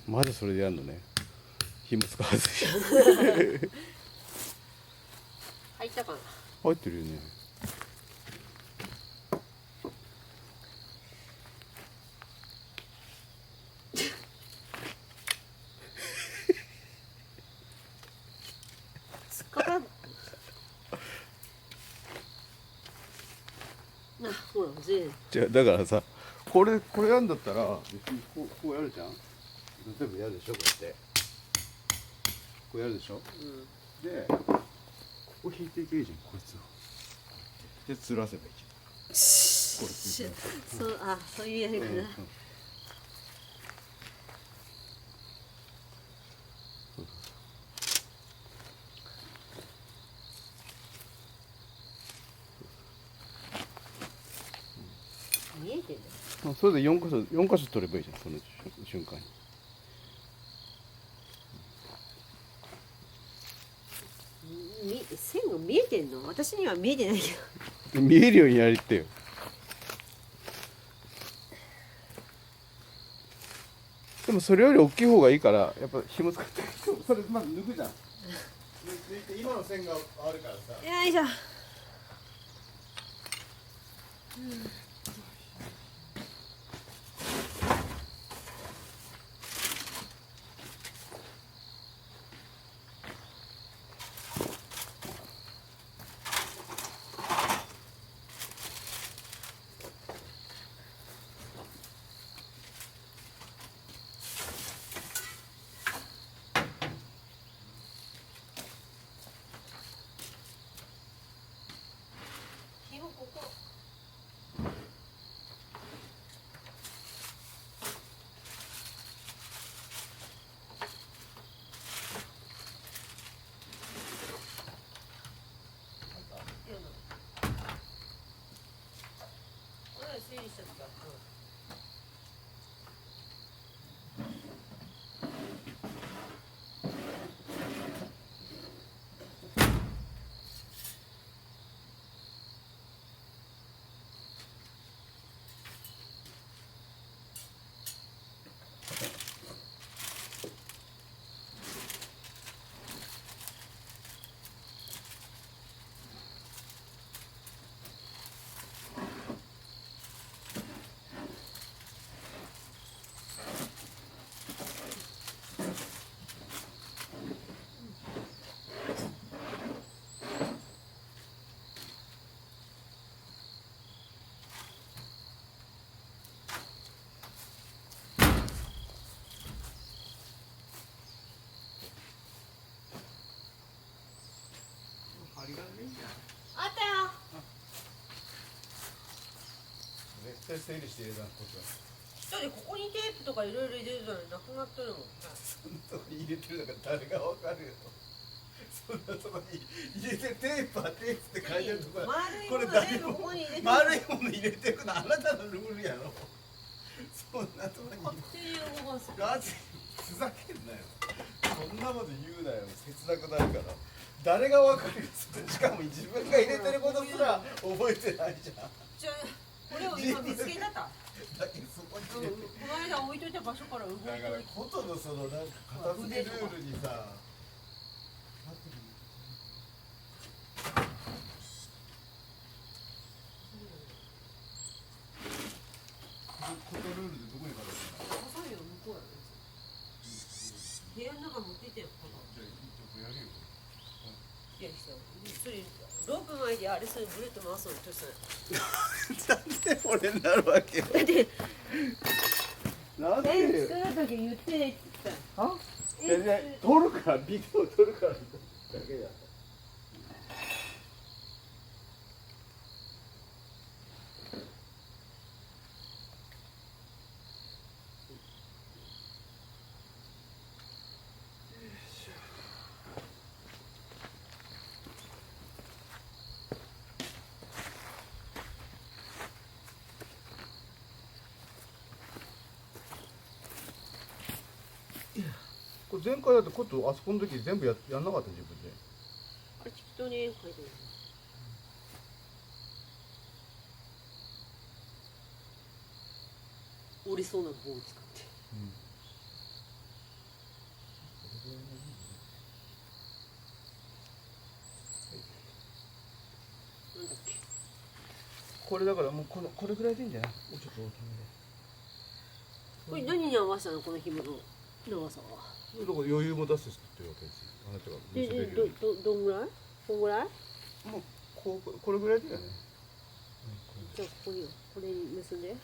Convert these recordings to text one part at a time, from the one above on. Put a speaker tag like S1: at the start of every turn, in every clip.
S1: まだそれでやるのね。紐使わずに
S2: 入ったかな。
S1: 入ってるよね。
S2: つっかかん。な、ほら、全然。
S1: じゃだからさ、これやんだったら別にこうやるじゃん。例えばやるでしょ、こうやってこうやるでしょ、
S2: うん。
S1: でここ引いていけるじゃん、こいつを。で吊らせばいいじゃん。
S2: そう、あ、そういうやり方。見えてる。
S1: それで4箇所取ればいいじゃん、その瞬間に。
S2: 線が見えてんの？私には見えてないけど。
S1: 見えるようにやりってよ。でもそれより大きい方がいいから、やっぱ紐使ってそれまず抜くじゃん。抜いて今の線があるからさ。
S2: よいしょ。紐ここ。これ整理した時は。あったよ。
S1: 絶対整理して入れたこっちは。
S2: だってここにテープとかいろいろ入れるのになくなってるもん。
S1: そんなとこに入れてるのか誰がわかるよ。そんなとこに入れてテープはテープって書いてるところ。
S2: 丸いもの全部ここに入れてる。
S1: 丸いもの入れてくのあなたのルールやろ。そんなとこに。
S2: 勝手に動かす。
S1: ガチふざけんなよ。そんなこと言うなよ。切なくなるから。誰がわかるよ。しかも自分が入れてることすら覚えてないじゃん。
S2: じゃあこれを今見つけたた。
S1: だけどそこに入れて。
S2: この間置いといた場所から動いて
S1: だから
S2: る。
S1: ことのそのなんか片付けルールにさ。ことルールでどこに書いてあるの？
S2: ハサミは向こうやね。部屋の中持っていってよ。
S1: じゃあちょっとやるよ。
S2: いや、それロープ巻いてあれそれぐるっと回そうとしたら。
S1: なんで俺になるわけよ。
S2: だって
S1: なんで
S2: 作る時言ってねって言った
S1: は？撮るからビデオ撮るからだけだ。前回だってことあそこの時全部やんなかった自分で。
S2: あれ適当に絵描いてる。折りそうな棒を使って。なんだっけ。
S1: これだからもうこれぐらいでいいんじゃない？もうちょっと大きめで。
S2: これ何に合わせたのこの紐の長さは。
S1: だから余裕も出すっていうわけですよ。あなたが見せれるように。
S2: どんぐらい？こんぐらい？
S1: もうこれぐらいだよね。
S2: じゃあここにこれに結んで。はい。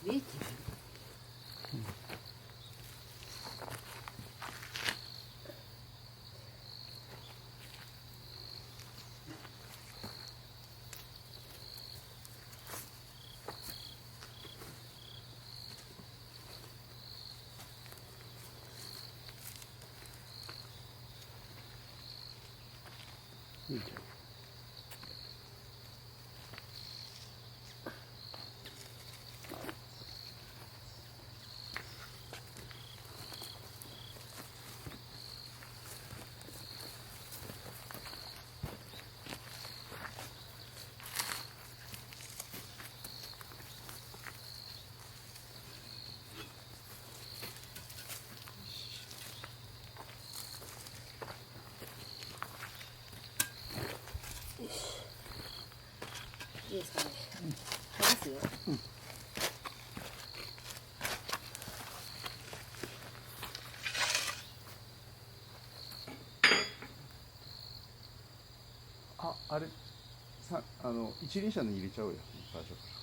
S2: 見えてる？
S1: いいじゃん。
S2: いいですかね。剥がすよ。
S1: あれ一輪車に入れちゃおうよ最初から。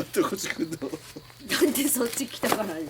S1: あとこっち来んの。
S2: なんでそっち来たからね。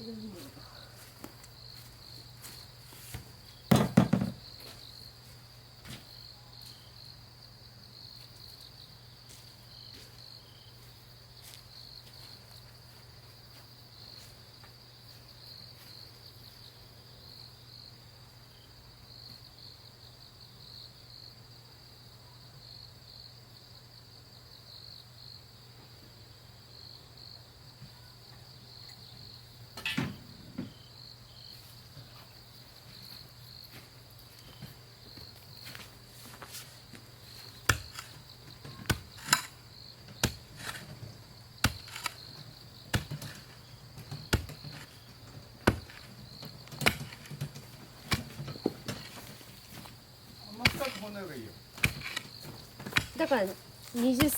S1: こんなのがいいよ。
S2: だから10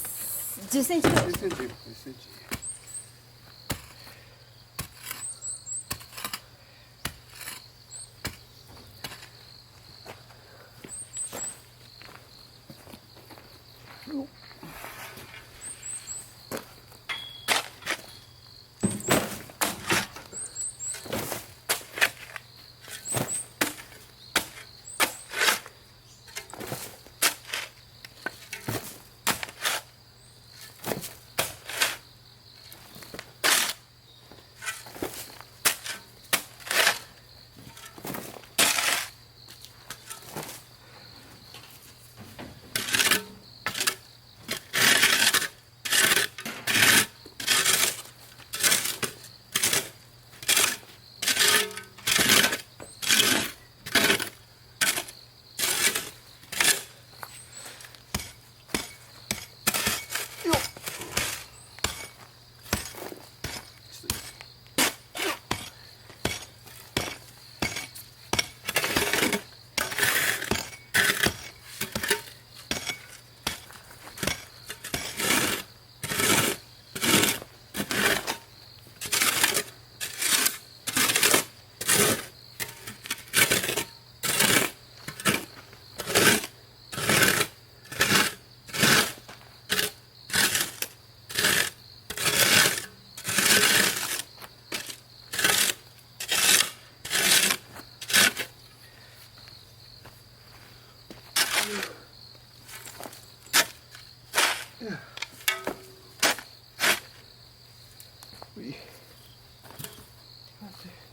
S2: センチぐらい。
S1: 10センチ、10センチ。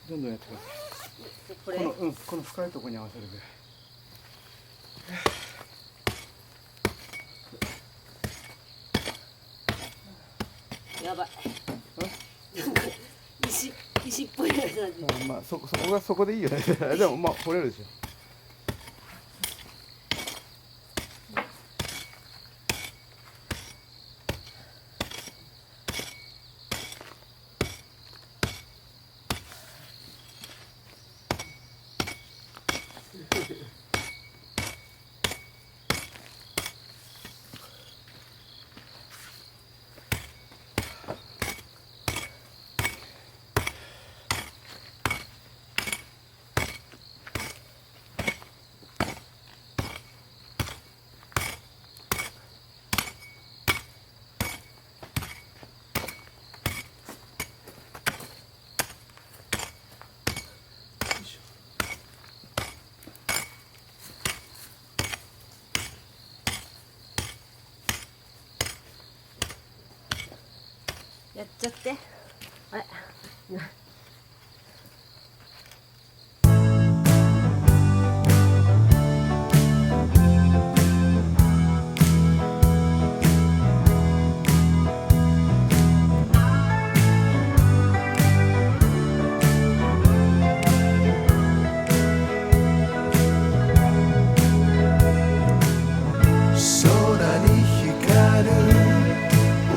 S1: どんどんやってください。
S2: これ
S1: この深いところに合わせるぐらい。
S2: やばい。石っぽいやつなんで。
S1: まあそこがそこでいいよね。でもまあ掘れるでしょ。
S2: やっちゃって。あれ。
S3: 空に光る僕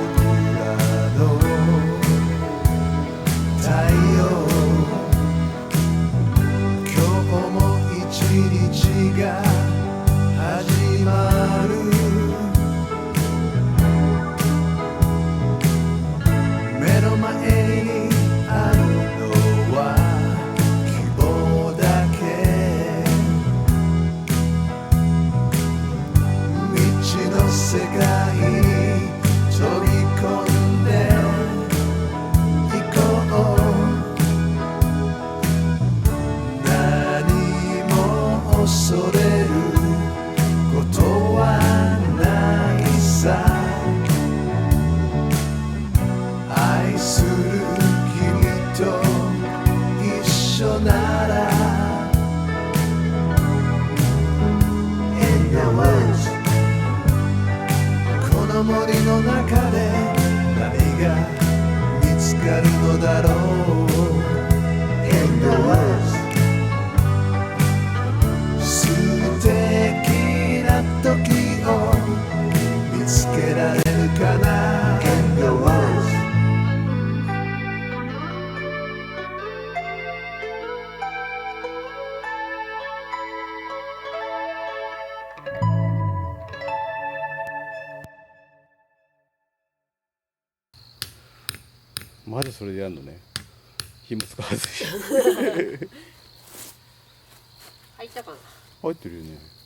S3: らの太のだろう In the world 素敵な時を見つけられるかな In the world
S1: マジそれでやんのね。紐使わずに
S2: 入ったかな。
S1: 入ってるよね。